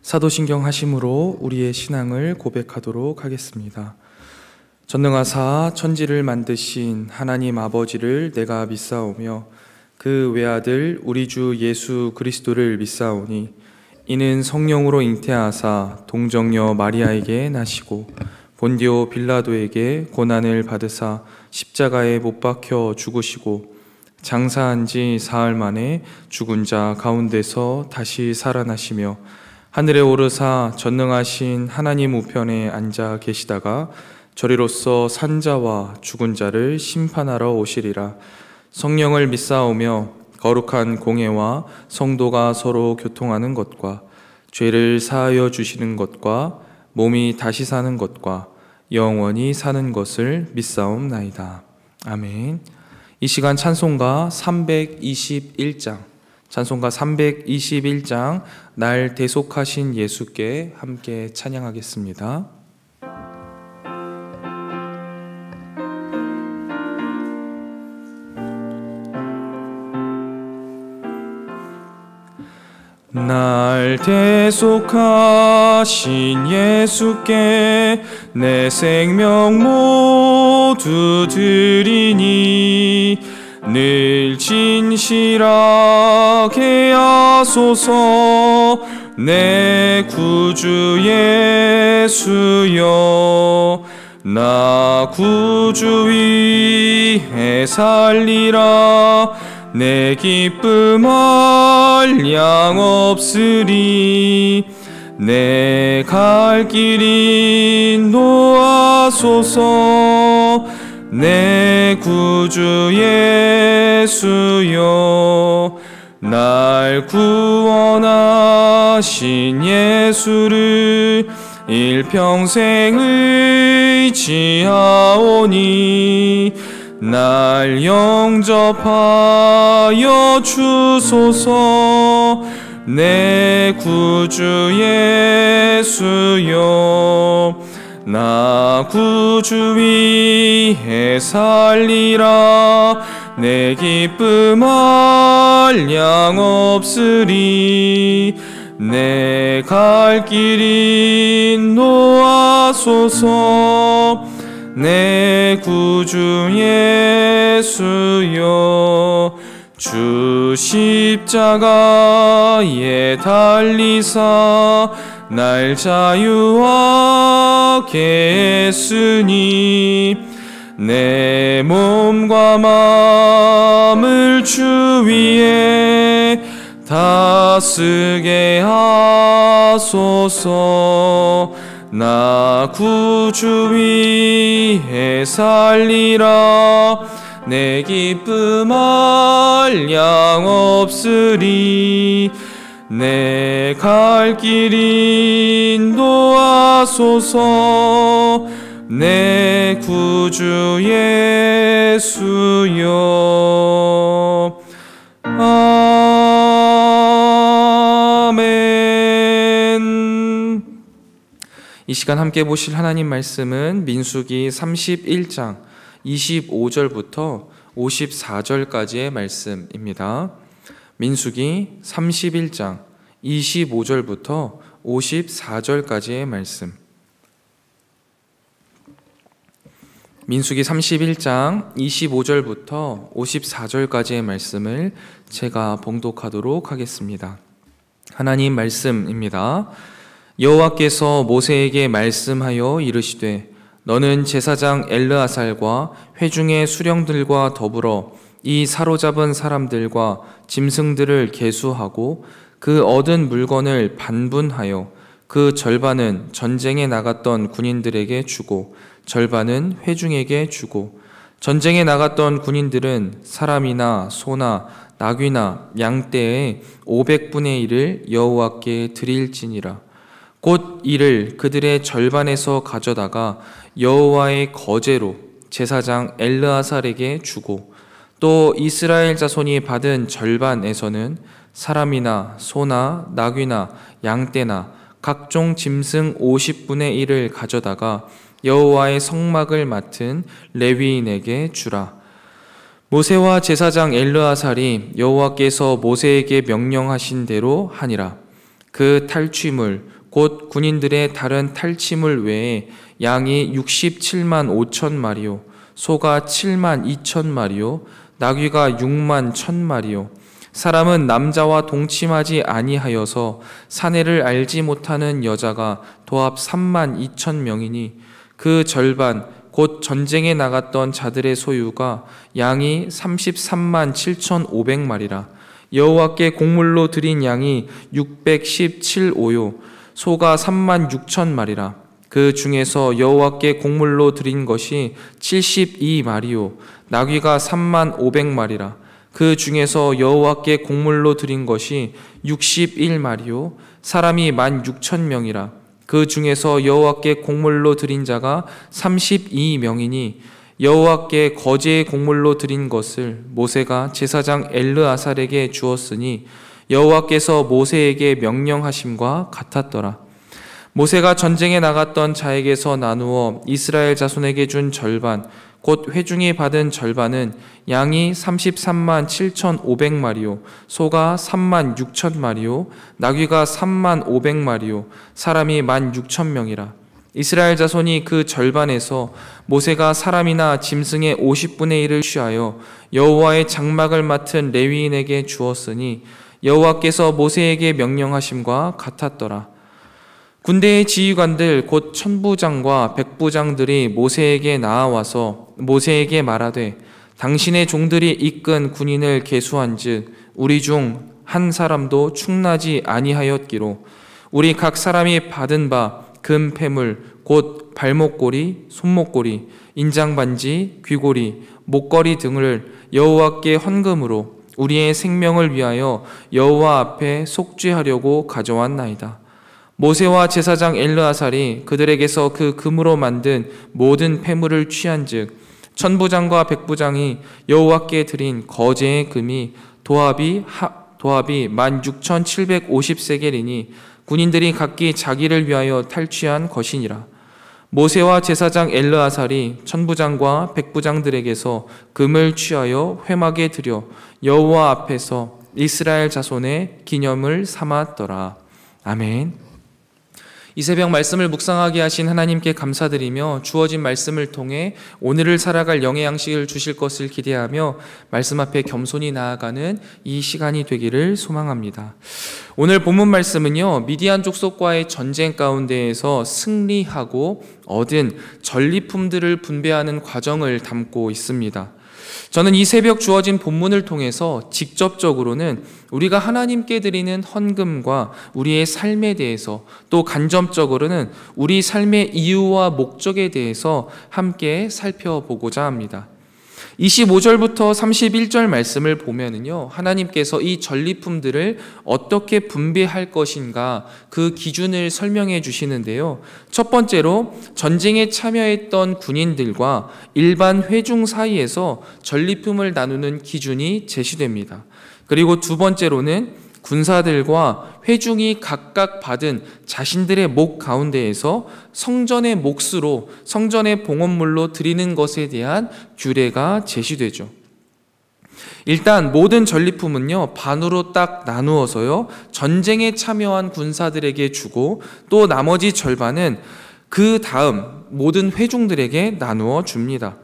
사도신경 하심으로 우리의 신앙을 고백하도록 하겠습니다. 전능하사 천지를 만드신 하나님 아버지를 내가 믿사오며 그 외아들 우리 주 예수 그리스도를 믿사오니 이는 성령으로 잉태하사 동정녀 마리아에게 나시고 본디오 빌라도에게 고난을 받으사 십자가에 못 박혀 죽으시고 장사한 지 사흘 만에 죽은 자 가운데서 다시 살아나시며 하늘에 오르사 전능하신 하나님 우편에 앉아 계시다가 저리로서 산자와 죽은 자를 심판하러 오시리라. 성령을 믿사오며 거룩한 공예와 성도가 서로 교통하는 것과 죄를 사하여 주시는 것과 몸이 다시 사는 것과 영원히 사는 것을 믿사옵나이다. 아멘. 이 시간 찬송가 321장 찬송가 321장 날 대속하신 예수께 함께 찬양하겠습니다. 날 대속하신 예수께 내 생명 모두 드리니 늘 진실하게 하소서. 내 구주 예수여, 나 구주 위해 살리라. 내 기쁨 한량 없으리. 내 갈 길 인도하소서. 내 구주 예수여, 날 구원하신 예수를 일평생 의지하오니 날 영접하여 주소서. 내 구주 예수여, 나 구주 위해 살리라. 내 기쁨 한량 없으리. 내 갈 길 인도하소서. 내 구주 예수여, 주 십자가에 달리사 날 자유하게 했으니 내 몸과 마음을 주 위에 다쓰게 하소서. 나 구주 위해 살리라. 내 기쁨 한량 없으리. 내 갈 길 인도하소서. 내 구주 예수여. 아멘. 이 시간 함께 보실 하나님 말씀은 민수기 31장 25절부터 54절까지의 말씀입니다. 민수기 31장 25절부터 54절까지의 말씀. 민수기 31장 25절부터 54절까지의 말씀을 제가 봉독하도록 하겠습니다. 하나님 말씀입니다. 여호와께서 모세에게 말씀하여 이르시되 너는 제사장 엘르아살과 회중의 수령들과 더불어 이 사로잡은 사람들과 짐승들을 계수하고 그 얻은 물건을 반분하여 그 절반은 전쟁에 나갔던 군인들에게 주고 절반은 회중에게 주고 전쟁에 나갔던 군인들은 사람이나 소나 나귀나 양떼의 500분의 1을 여호와께 드릴지니라. 곧 이를 그들의 절반에서 가져다가 여호와의 거제로 제사장 엘르아살에게 주고 또 이스라엘 자손이 받은 절반에서는 사람이나 소나 나귀나 양떼나 각종 짐승 50분의 1을 가져다가 여호와의 성막을 맡은 레위인에게 주라. 모세와 제사장 엘르아살이 여호와께서 모세에게 명령하신 대로 하니라. 그 탈취물 곧 군인들의 다른 탈취물 외에 양이 67만 5천 마리요, 소가 7만 2천 마리요, 나귀가 6만 1천 마리요. 사람은 남자와 동침하지 아니하여서 사내를 알지 못하는 여자가 도합 3만 2천 명이니 그 절반 곧 전쟁에 나갔던 자들의 소유가 양이 33만 7,500마리라. 여호와께 곡물로 드린 양이 617오요, 소가 3만 6천 마리라. 그 중에서 여호와께 곡물로 드린 것이 72마리요, 나귀가 3만 500마리라. 그 중에서 여호와께 곡물로 드린 것이 61마리요, 사람이 16,000명이라. 그 중에서 여호와께 곡물로 드린 자가 32명이니 여호와께 거제의 곡물로 드린 것을 모세가 제사장 엘르아살에게 주었으니 여호와께서 모세에게 명령하심과 같았더라. 모세가 전쟁에 나갔던 자에게서 나누어 이스라엘 자손에게 준 절반 곧 회중이 받은 절반은 양이 33만 7,500마리요, 소가 3만 6천 마리요, 나귀가 3만 500마리요, 사람이 16,000명이라. 이스라엘 자손이 그 절반에서 모세가 사람이나 짐승의 50분의 1을 취하여 여호와의 장막을 맡은 레위인에게 주었으니 여호와께서 모세에게 명령하심과 같았더라. 군대의 지휘관들 곧 천부장과 백부장들이 모세에게 나아와서 모세에게 말하되 당신의 종들이 이끈 군인을 계수한즉 우리 중 한 사람도 충나지 아니하였기로 우리 각 사람이 받은 바 금 패물 곧 발목고리, 손목고리, 인장반지, 귀고리, 목걸이 등을 여호와께 헌금으로 우리의 생명을 위하여 여호와 앞에 속죄하려고 가져왔나이다. 모세와 제사장 엘르아살이 그들에게서 그 금으로 만든 모든 패물을 취한즉 천부장과 백부장이 여호와께 드린 거제의 금이 도합이 16,750세겔이니 군인들이 각기 자기를 위하여 탈취한 것이니라. 모세와 제사장 엘르아살이 천부장과 백부장들에게서 금을 취하여 회막에 들여 여호와 앞에서 이스라엘 자손의 기념을 삼았더라. 아멘. 이 새벽 말씀을 묵상하게 하신 하나님께 감사드리며 주어진 말씀을 통해 오늘을 살아갈 영의 양식을 주실 것을 기대하며 말씀 앞에 겸손히 나아가는 이 시간이 되기를 소망합니다. 오늘 본문 말씀은요, 미디안 족속과의 전쟁 가운데에서 승리하고 얻은 전리품들을 분배하는 과정을 담고 있습니다. 저는 이 새벽 주어진 본문을 통해서 직접적으로는 우리가 하나님께 드리는 헌금과 우리의 삶에 대해서 또 간접적으로는 우리 삶의 이유와 목적에 대해서 함께 살펴보고자 합니다. 25절부터 31절 말씀을 보면은요, 하나님께서 이 전리품들을 어떻게 분배할 것인가 그 기준을 설명해 주시는데요. 첫 번째로 전쟁에 참여했던 군인들과 일반 회중 사이에서 전리품을 나누는 기준이 제시됩니다. 그리고 두 번째로는 군사들과 회중이 각각 받은 자신들의 목 가운데에서 성전의 몫으로 성전의 봉헌물로 드리는 것에 대한 규례가 제시되죠. 일단 모든 전리품은요, 반으로 딱 나누어서요, 전쟁에 참여한 군사들에게 주고 또 나머지 절반은 그 다음 모든 회중들에게 나누어 줍니다.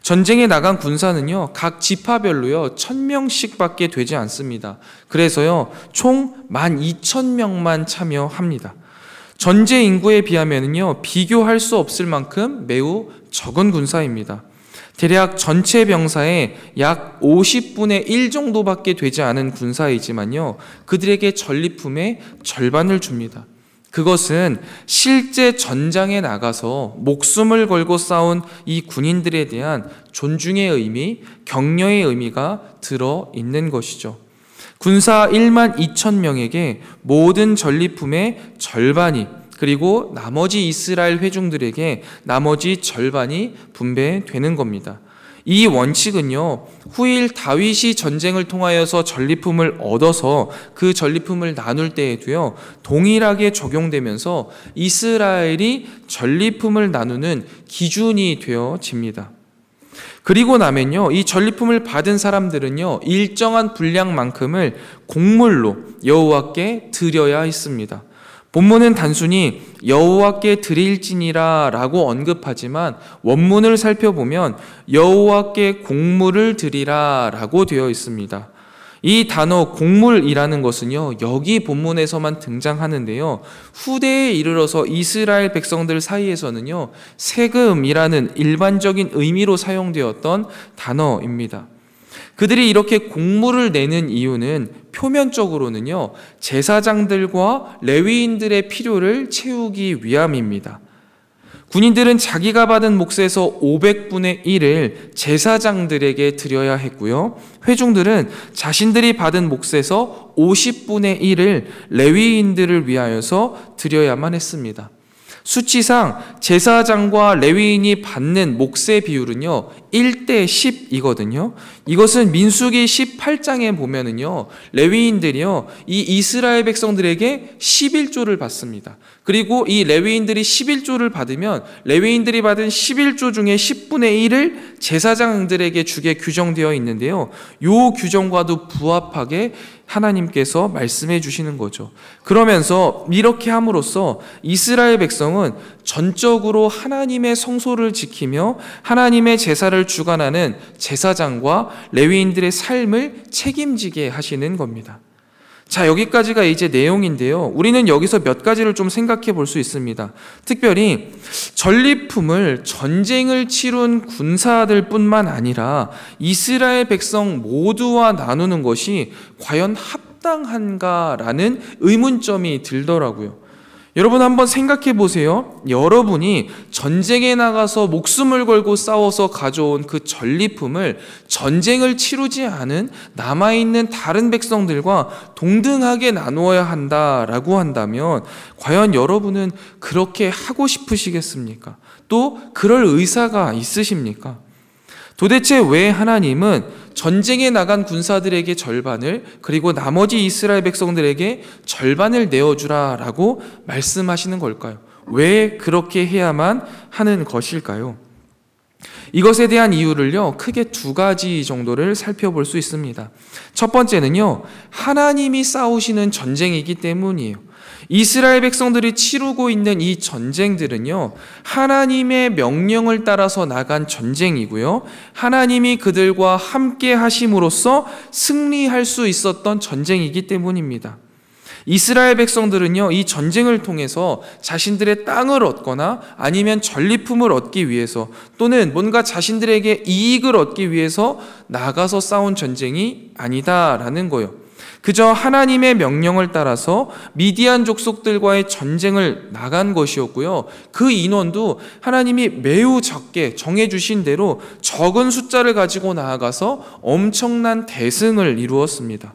전쟁에 나간 군사는요, 각 지파별로요 1,000명씩 밖에 되지 않습니다. 그래서요 총 12,000명만 참여합니다. 전제 인구에 비하면요 비교할 수 없을 만큼 매우 적은 군사입니다. 대략 전체 병사의 약 50분의 1 정도밖에 되지 않은 군사이지만요, 그들에게 전리품의 절반을 줍니다. 그것은 실제 전장에 나가서 목숨을 걸고 싸운 이 군인들에 대한 존중의 의미, 격려의 의미가 들어있는 것이죠. 군사 12,000명에게 모든 전리품의 절반이, 그리고 나머지 이스라엘 회중들에게 나머지 절반이 분배되는 겁니다. 이 원칙은요, 후일 다윗이 전쟁을 통하여서 전리품을 얻어서 그 전리품을 나눌 때에도요 동일하게 적용되면서 이스라엘이 전리품을 나누는 기준이 되어집니다. 그리고 나면요, 이 전리품을 받은 사람들은요 일정한 분량만큼을 곡물로 여호와께 드려야 했습니다. 본문은 단순히 여호와께 드릴지니라 라고 언급하지만 원문을 살펴보면 여호와께 곡물을 드리라 라고 되어 있습니다. 이 단어 곡물이라는 것은요, 여기 본문에서만 등장하는데요, 후대에 이르러서 이스라엘 백성들 사이에서는요, 세금이라는 일반적인 의미로 사용되었던 단어입니다. 그들이 이렇게 곡물을 내는 이유는 표면적으로는요, 제사장들과 레위인들의 필요를 채우기 위함입니다. 군인들은 자기가 받은 몫에서 500분의 1을 제사장들에게 드려야 했고요, 회중들은 자신들이 받은 몫에서 50분의 1을 레위인들을 위하여서 드려야만 했습니다. 수치상 제사장과 레위인이 받는 몫의 비율은요 1대 10이거든요. 이것은 민수기 18장에 보면은요, 레위인들이요 이 이스라엘 백성들에게 11조를 받습니다. 그리고 이 레위인들이 11조를 받으면 레위인들이 받은 11조 중에 10분의 1을 제사장들에게 주게 규정되어 있는데요, 요 규정과도 부합하게 하나님께서 말씀해 주시는 거죠. 그러면서 이렇게 함으로써 이스라엘 백성은 전적으로 하나님의 성소를 지키며 하나님의 제사를 주관하는 제사장과 레위인들의 삶을 책임지게 하시는 겁니다. 자, 여기까지가 이제 내용인데요, 우리는 여기서 몇 가지를 좀 생각해 볼 수 있습니다. 특별히 전리품을 전쟁을 치룬 군사들 뿐만 아니라 이스라엘 백성 모두와 나누는 것이 과연 합당한가라는 의문점이 들더라고요. 여러분 한번 생각해 보세요. 여러분이 전쟁에 나가서 목숨을 걸고 싸워서 가져온 그 전리품을 전쟁을 치르지 않은 남아있는 다른 백성들과 동등하게 나누어야 한다라고 한다면 과연 여러분은 그렇게 하고 싶으시겠습니까? 또 그럴 의사가 있으십니까? 도대체 왜 하나님은 전쟁에 나간 군사들에게 절반을, 그리고 나머지 이스라엘 백성들에게 절반을 내어주라 라고 말씀하시는 걸까요? 왜 그렇게 해야만 하는 것일까요? 이것에 대한 이유를요, 크게 두 가지 정도를 살펴볼 수 있습니다. 첫 번째는요, 하나님이 싸우시는 전쟁이기 때문이에요. 이스라엘 백성들이 치르고 있는 이 전쟁들은요, 하나님의 명령을 따라서 나간 전쟁이고요, 하나님이 그들과 함께 하심으로써 승리할 수 있었던 전쟁이기 때문입니다. 이스라엘 백성들은요, 이 전쟁을 통해서 자신들의 땅을 얻거나 아니면 전리품을 얻기 위해서, 또는 뭔가 자신들에게 이익을 얻기 위해서 나가서 싸운 전쟁이 아니다라는 거예요. 그저 하나님의 명령을 따라서 미디안 족속들과의 전쟁을 나간 것이었고요, 그 인원도 하나님이 매우 적게 정해주신 대로 적은 숫자를 가지고 나아가서 엄청난 대승을 이루었습니다.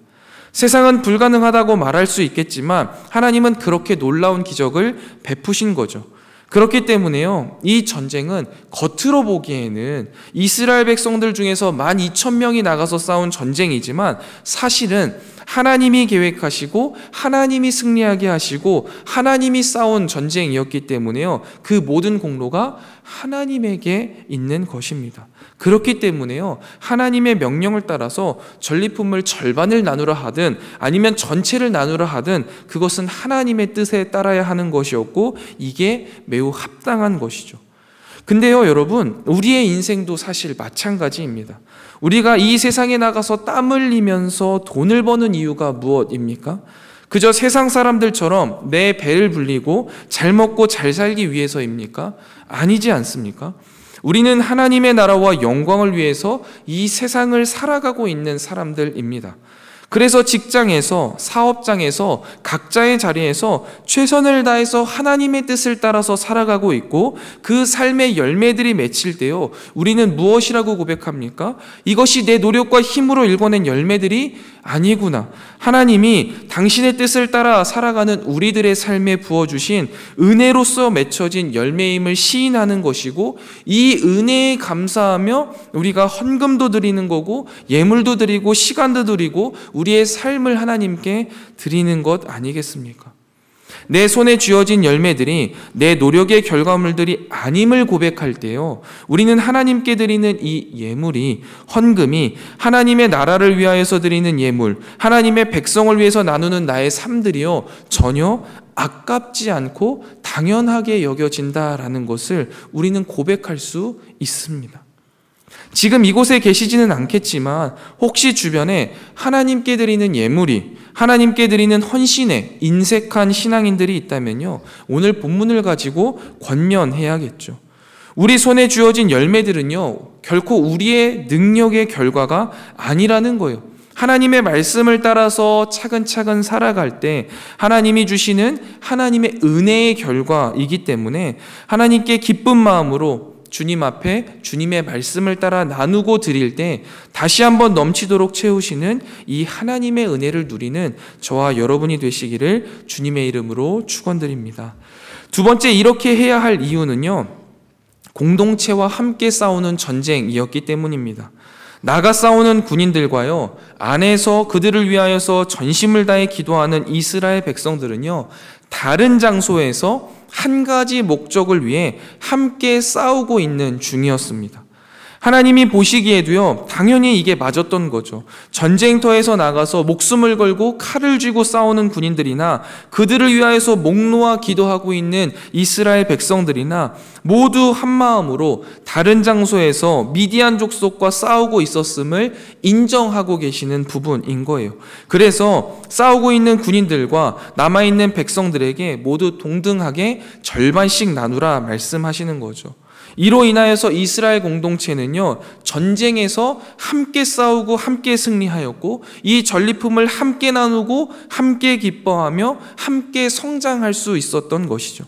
세상은 불가능하다고 말할 수 있겠지만 하나님은 그렇게 놀라운 기적을 베푸신 거죠. 그렇기 때문에요, 이 전쟁은 겉으로 보기에는 이스라엘 백성들 중에서 12,000명이 나가서 싸운 전쟁이지만 사실은 하나님이 계획하시고 하나님이 승리하게 하시고 하나님이 싸운 전쟁이었기 때문에요, 그 모든 공로가 하나님에게 있는 것입니다. 그렇기 때문에요, 하나님의 명령을 따라서 전리품을 절반을 나누라 하든 아니면 전체를 나누라 하든 그것은 하나님의 뜻에 따라야 하는 것이었고 이게 매우 합당한 것이죠. 근데요, 여러분, 우리의 인생도 사실 마찬가지입니다. 우리가 이 세상에 나가서 땀 흘리면서 돈을 버는 이유가 무엇입니까? 그저 세상 사람들처럼 내 배를 불리고 잘 먹고 잘 살기 위해서입니까? 아니지 않습니까? 우리는 하나님의 나라와 영광을 위해서 이 세상을 살아가고 있는 사람들입니다. 그래서 직장에서, 사업장에서, 각자의 자리에서 최선을 다해서 하나님의 뜻을 따라서 살아가고 있고 그 삶의 열매들이 맺힐 때요, 우리는 무엇이라고 고백합니까? 이것이 내 노력과 힘으로 일궈낸 열매들이 아니구나. 하나님이 당신의 뜻을 따라 살아가는 우리들의 삶에 부어주신 은혜로서 맺혀진 열매임을 시인하는 것이고, 이 은혜에 감사하며 우리가 헌금도 드리는 거고 예물도 드리고 시간도 드리고 우리의 삶을 하나님께 드리는 것 아니겠습니까? 내 손에 쥐어진 열매들이 내 노력의 결과물들이 아님을 고백할 때요, 우리는 하나님께 드리는 이 예물이, 헌금이 하나님의 나라를 위하여서 드리는 예물, 하나님의 백성을 위해서 나누는 나의 삶들이요, 전혀 아깝지 않고 당연하게 여겨진다라는 것을 우리는 고백할 수 있습니다. 지금 이곳에 계시지는 않겠지만 혹시 주변에 하나님께 드리는 예물이, 하나님께 드리는 헌신에 인색한 신앙인들이 있다면요, 오늘 본문을 가지고 권면해야겠죠. 우리 손에 주어진 열매들은요, 결코 우리의 능력의 결과가 아니라는 거예요. 하나님의 말씀을 따라서 차근차근 살아갈 때 하나님이 주시는 하나님의 은혜의 결과이기 때문에 하나님께 기쁜 마음으로 주님 앞에 주님의 말씀을 따라 나누고 드릴 때 다시 한번 넘치도록 채우시는 이 하나님의 은혜를 누리는 저와 여러분이 되시기를 주님의 이름으로 축원드립니다. 두 번째, 이렇게 해야 할 이유는요, 공동체와 함께 싸우는 전쟁이었기 때문입니다. 나가 싸우는 군인들과요, 안에서 그들을 위하여서 전심을 다해 기도하는 이스라엘 백성들은요, 다른 장소에서 한 가지 목적을 위해 함께 싸우고 있는 중이었습니다. 하나님이 보시기에도요, 당연히 이게 맞았던 거죠. 전쟁터에서 나가서 목숨을 걸고 칼을 쥐고 싸우는 군인들이나 그들을 위하여서 목 놓아 기도하고 있는 이스라엘 백성들이나 모두 한 마음으로 다른 장소에서 미디안 족속과 싸우고 있었음을 인정하고 계시는 부분인 거예요. 그래서 싸우고 있는 군인들과 남아있는 백성들에게 모두 동등하게 절반씩 나누라 말씀하시는 거죠. 이로 인하여서 이스라엘 공동체는요, 전쟁에서 함께 싸우고 함께 승리하였고 이 전리품을 함께 나누고 함께 기뻐하며 함께 성장할 수 있었던 것이죠.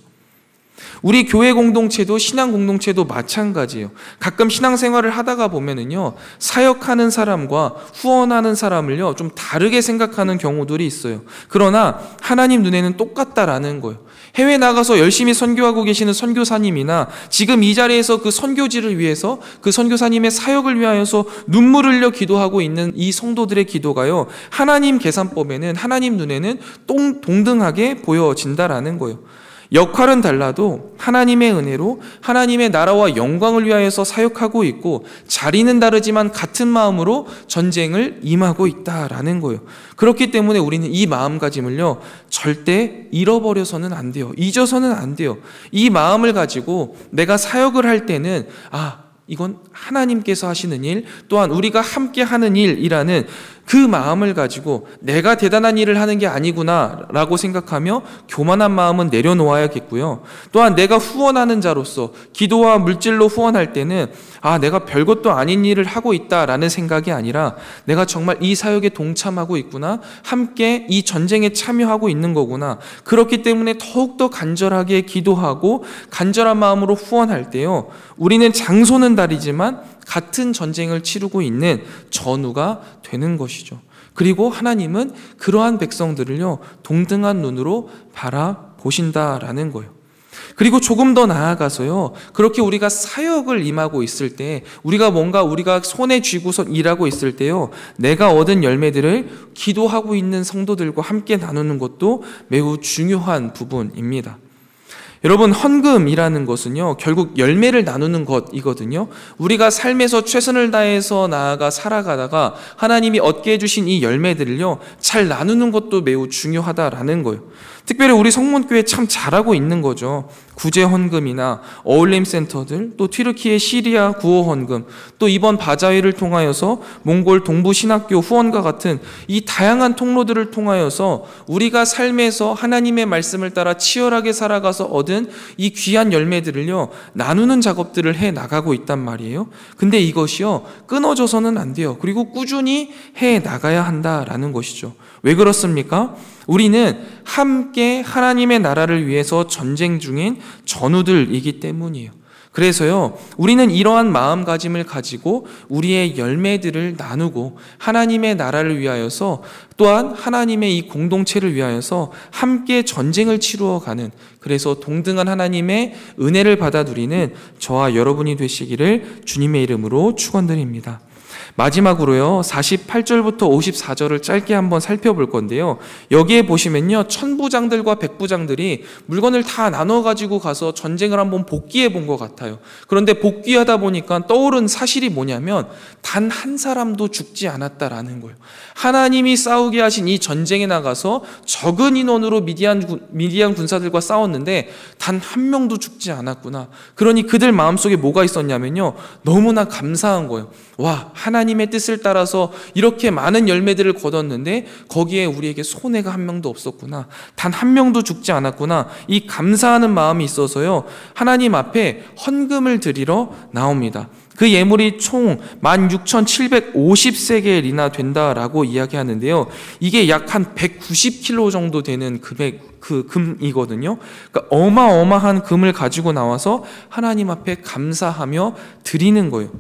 우리 교회 공동체도 신앙 공동체도 마찬가지예요. 가끔 신앙생활을 하다가 보면은요, 사역하는 사람과 후원하는 사람을요 좀 다르게 생각하는 경우들이 있어요. 그러나 하나님 눈에는 똑같다라는 거예요. 해외 나가서 열심히 선교하고 계시는 선교사님이나 지금 이 자리에서 그 선교지를 위해서 그 선교사님의 사역을 위하여서 눈물을 흘려 기도하고 있는 이 성도들의 기도가요, 하나님 계산법에는, 하나님 눈에는 동등하게 보여진다라는 거예요. 역할은 달라도 하나님의 은혜로 하나님의 나라와 영광을 위하여서 사역하고 있고 자리는 다르지만 같은 마음으로 전쟁을 임하고 있다라는 거예요. 그렇기 때문에 우리는 이 마음가짐을요 절대 잃어버려서는 안 돼요. 잊어서는 안 돼요. 이 마음을 가지고 내가 사역을 할 때는 이건 하나님께서 하시는 일, 또한 우리가 함께 하는 일이라는 그 마음을 가지고 내가 대단한 일을 하는 게 아니구나 라고 생각하며 교만한 마음은 내려놓아야겠고요. 또한 내가 후원하는 자로서 기도와 물질로 후원할 때는 내가 별것도 아닌 일을 하고 있다라는 생각이 아니라 내가 정말 이 사역에 동참하고 있구나, 함께 이 전쟁에 참여하고 있는 거구나. 그렇기 때문에 더욱더 간절하게 기도하고 간절한 마음으로 후원할 때요, 우리는 장소는 다르지만 같은 전쟁을 치르고 있는 전우가 되는 것이죠. 그리고 하나님은 그러한 백성들을요 동등한 눈으로 바라보신다라는 거예요. 그리고 조금 더 나아가서요, 그렇게 우리가 사역을 임하고 있을 때, 우리가 손에 쥐고서 일하고 있을 때요, 내가 얻은 열매들을 기도하고 있는 성도들과 함께 나누는 것도 매우 중요한 부분입니다. 여러분, 헌금이라는 것은요 결국 열매를 나누는 것이거든요. 우리가 삶에서 최선을 다해서 나아가 살아가다가 하나님이 얻게 해주신 이 열매들을요 잘 나누는 것도 매우 중요하다라는 거예요. 특별히 우리 성문교회 참 잘하고 있는 거죠. 구제 헌금이나 어울림 센터들, 또 튀르키예 시리아 구호 헌금, 또 이번 바자회를 통하여서 몽골 동부 신학교 후원과 같은 이 다양한 통로들을 통하여서 우리가 삶에서 하나님의 말씀을 따라 치열하게 살아가서 얻은 이 귀한 열매들을요 나누는 작업들을 해 나가고 있단 말이에요. 근데 이것이요 끊어져서는 안 돼요. 그리고 꾸준히 해 나가야 한다라는 것이죠. 왜 그렇습니까? 우리는 함께 하나님의 나라를 위해서 전쟁 중인 전우들이기 때문이에요. 그래서요, 우리는 이러한 마음가짐을 가지고 우리의 열매들을 나누고 하나님의 나라를 위하여서, 또한 하나님의 이 공동체를 위하여서 함께 전쟁을 치루어 가는, 그래서 동등한 하나님의 은혜를 받아 누리는 저와 여러분이 되시기를 주님의 이름으로 축원드립니다. 마지막으로요, 48절부터 54절을 짧게 한번 살펴볼 건데요. 여기에 보시면요, 천부장들과 백부장들이 물건을 다 나눠 가지고 가서 전쟁을 한번 복귀해 본 것 같아요. 그런데 복귀하다 보니까 떠오른 사실이 뭐냐면 단 한 사람도 죽지 않았다라는 거예요. 하나님이 싸우게 하신 이 전쟁에 나가서 적은 인원으로 미디안 군사들과 싸웠는데 단 한 명도 죽지 않았구나. 그러니 그들 마음속에 뭐가 있었냐면요, 너무나 감사한 거예요. 와, 하나님의 뜻을 따라서 이렇게 많은 열매들을 거뒀는데 거기에 우리에게 손해가 한 명도 없었구나. 단 한 명도 죽지 않았구나. 이 감사하는 마음이 있어서요, 하나님 앞에 헌금을 드리러 나옵니다. 그 예물이 총 16,750세겔이나 된다라고 이야기하는데요. 이게 약 한 190kg 정도 되는 금이거든요. 그러니까 어마어마한 금을 가지고 나와서 하나님 앞에 감사하며 드리는 거예요.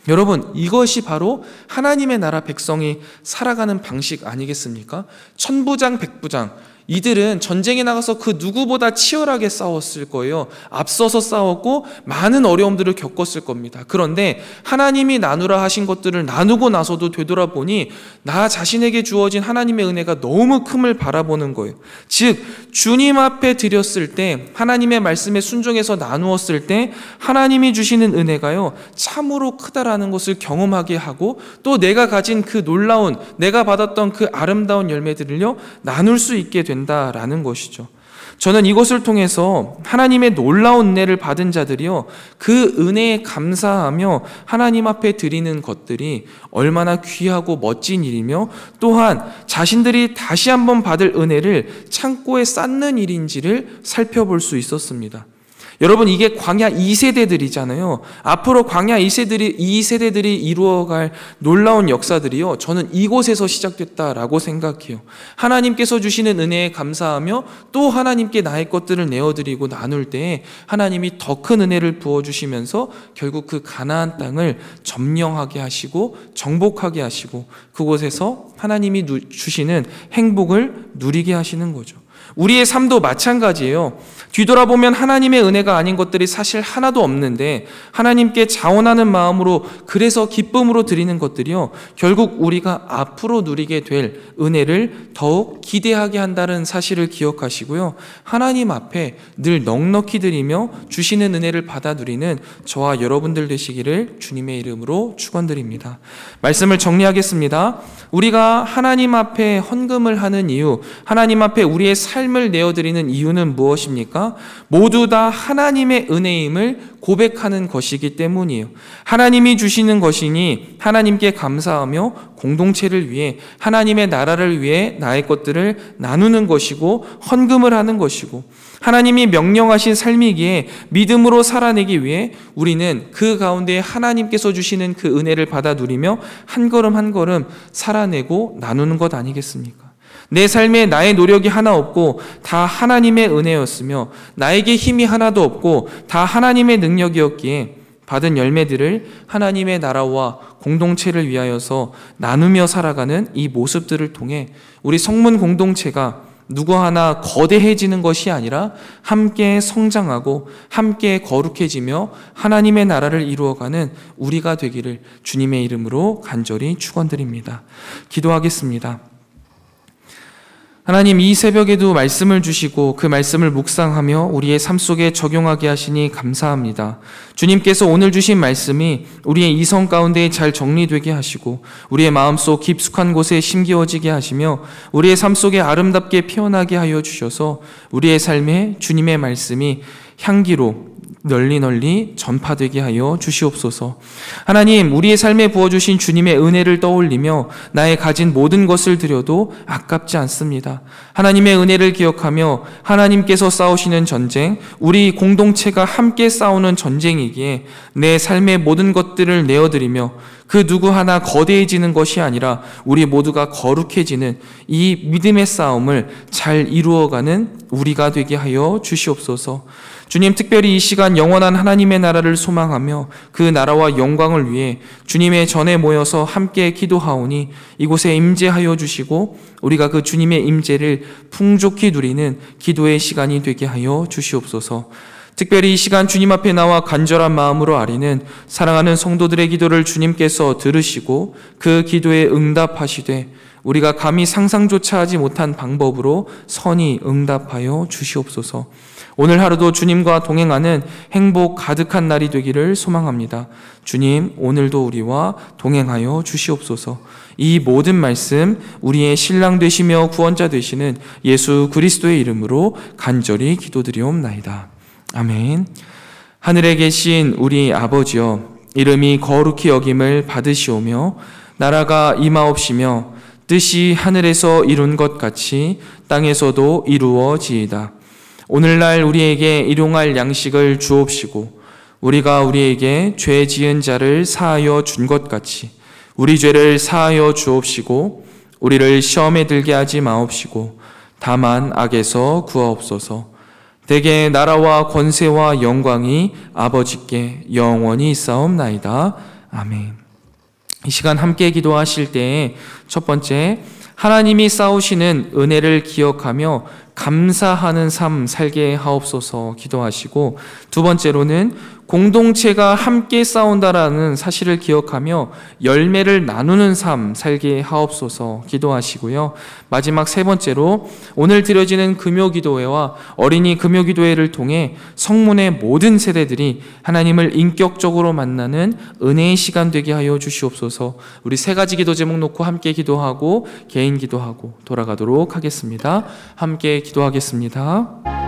여러분, 이것이 바로 하나님의 나라 백성이 살아가는 방식 아니겠습니까? 천부장, 백부장, 이들은 전쟁에 나가서 그 누구보다 치열하게 싸웠을 거예요. 앞서서 싸웠고 많은 어려움들을 겪었을 겁니다. 그런데 하나님이 나누라 하신 것들을 나누고 나서도 되돌아보니 나 자신에게 주어진 하나님의 은혜가 너무 큼을 바라보는 거예요. 즉, 주님 앞에 드렸을 때, 하나님의 말씀에 순종해서 나누었을 때 하나님이 주시는 은혜가요, 참으로 크다라는 것을 경험하게 하고, 또 내가 가진 그 놀라운, 내가 받았던 그 아름다운 열매들을요, 나눌 수 있게 된다라는 것이죠. 저는 이것을 통해서 하나님의 놀라운 은혜를 받은 자들이요, 그 은혜에 감사하며 하나님 앞에 드리는 것들이 얼마나 귀하고 멋진 일이며, 또한 자신들이 다시 한번 받을 은혜를 창고에 쌓는 일인지를 살펴볼 수 있었습니다. 여러분, 이게 광야 2세대들이잖아요. 앞으로 광야 2세대들이 이루어갈 놀라운 역사들이요, 저는 이곳에서 시작됐다라고 생각해요. 하나님께서 주시는 은혜에 감사하며 또 하나님께 나의 것들을 내어드리고 나눌 때에 하나님이 더 큰 은혜를 부어주시면서 결국 그 가나안 땅을 점령하게 하시고 정복하게 하시고 그곳에서 하나님이 주시는 행복을 누리게 하시는 거죠. 우리의 삶도 마찬가지예요. 뒤돌아보면 하나님의 은혜가 아닌 것들이 사실 하나도 없는데, 하나님께 자원하는 마음으로, 그래서 기쁨으로 드리는 것들이요, 결국 우리가 앞으로 누리게 될 은혜를 더욱 기대하게 한다는 사실을 기억하시고요, 하나님 앞에 늘 넉넉히 드리며 주시는 은혜를 받아 누리는 저와 여러분들 되시기를 주님의 이름으로 축원드립니다. 말씀을 정리하겠습니다. 우리가 하나님 앞에 헌금을 하는 이유, 하나님 앞에 우리의 삶을 내어드리는 이유는 무엇입니까? 모두 다 하나님의 은혜임을 고백하는 것이기 때문이에요. 하나님이 주시는 것이니 하나님께 감사하며 공동체를 위해, 하나님의 나라를 위해 나의 것들을 나누는 것이고 헌금을 하는 것이고, 하나님이 명령하신 삶이기에 믿음으로 살아내기 위해 우리는 그 가운데 하나님께서 주시는 그 은혜를 받아 누리며 한 걸음 한 걸음 살아내고 나누는 것 아니겠습니까? 내 삶에 나의 노력이 하나 없고 다 하나님의 은혜였으며, 나에게 힘이 하나도 없고 다 하나님의 능력이었기에 받은 열매들을 하나님의 나라와 공동체를 위하여서 나누며 살아가는 이 모습들을 통해 우리 성문 공동체가 누구 하나 거대해지는 것이 아니라 함께 성장하고 함께 거룩해지며 하나님의 나라를 이루어가는 우리가 되기를 주님의 이름으로 간절히 축원드립니다. 기도하겠습니다. 하나님, 이 새벽에도 말씀을 주시고 그 말씀을 묵상하며 우리의 삶 속에 적용하게 하시니 감사합니다. 주님께서 오늘 주신 말씀이 우리의 이성 가운데 잘 정리되게 하시고 우리의 마음속 깊숙한 곳에 심기어지게 하시며 우리의 삶 속에 아름답게 피어나게 하여 주셔서 우리의 삶에 주님의 말씀이 향기로 널리 전파되게 하여 주시옵소서. 하나님, 우리의 삶에 부어주신 주님의 은혜를 떠올리며 나의 가진 모든 것을 드려도 아깝지 않습니다. 하나님의 은혜를 기억하며 하나님께서 싸우시는 전쟁, 우리 공동체가 함께 싸우는 전쟁이기에 내 삶의 모든 것들을 내어드리며 그 누구 하나 거대해지는 것이 아니라 우리 모두가 거룩해지는 이 믿음의 싸움을 잘 이루어가는 우리가 되게 하여 주시옵소서. 주님, 특별히 이 시간 영원한 하나님의 나라를 소망하며 그 나라와 영광을 위해 주님의 전에 모여서 함께 기도하오니 이곳에 임재하여 주시고 우리가 그 주님의 임재를 풍족히 누리는 기도의 시간이 되게 하여 주시옵소서. 특별히 이 시간 주님 앞에 나와 간절한 마음으로 아뢰는 사랑하는 성도들의 기도를 주님께서 들으시고 그 기도에 응답하시되 우리가 감히 상상조차 하지 못한 방법으로 선히 응답하여 주시옵소서. 오늘 하루도 주님과 동행하는 행복 가득한 날이 되기를 소망합니다. 주님, 오늘도 우리와 동행하여 주시옵소서. 이 모든 말씀 우리의 신랑 되시며 구원자 되시는 예수 그리스도의 이름으로 간절히 기도드리옵나이다. 아멘. 하늘에 계신 우리 아버지여, 이름이 거룩히 여김을 받으시오며 나라가 임하옵시며 뜻이 하늘에서 이룬 것 같이 땅에서도 이루어지이다. 오늘날 우리에게 일용할 양식을 주옵시고 우리가 우리에게 죄 지은 자를 사하여 준 것 같이 우리 죄를 사하여 주옵시고 우리를 시험에 들게 하지 마옵시고 다만 악에서 구하옵소서. 대개 나라와 권세와 영광이 아버지께 영원히 있사옵나이다. 아멘. 이 시간 함께 기도하실 때에 첫 번째, 하나님이 쌓으시는 은혜를 기억하며 감사하는 삶 살게 하옵소서 기도하시고, 두 번째로는 공동체가 함께 싸운다라는 사실을 기억하며 열매를 나누는 삶 살게 하옵소서 기도하시고요. 마지막 세 번째로 오늘 드려지는 금요기도회와 어린이 금요기도회를 통해 성문의 모든 세대들이 하나님을 인격적으로 만나는 은혜의 시간 되게 하여 주시옵소서. 우리 세 가지 기도 제목 놓고 함께 기도하고 개인 기도하고 돌아가도록 하겠습니다. 함께 기도하겠습니다.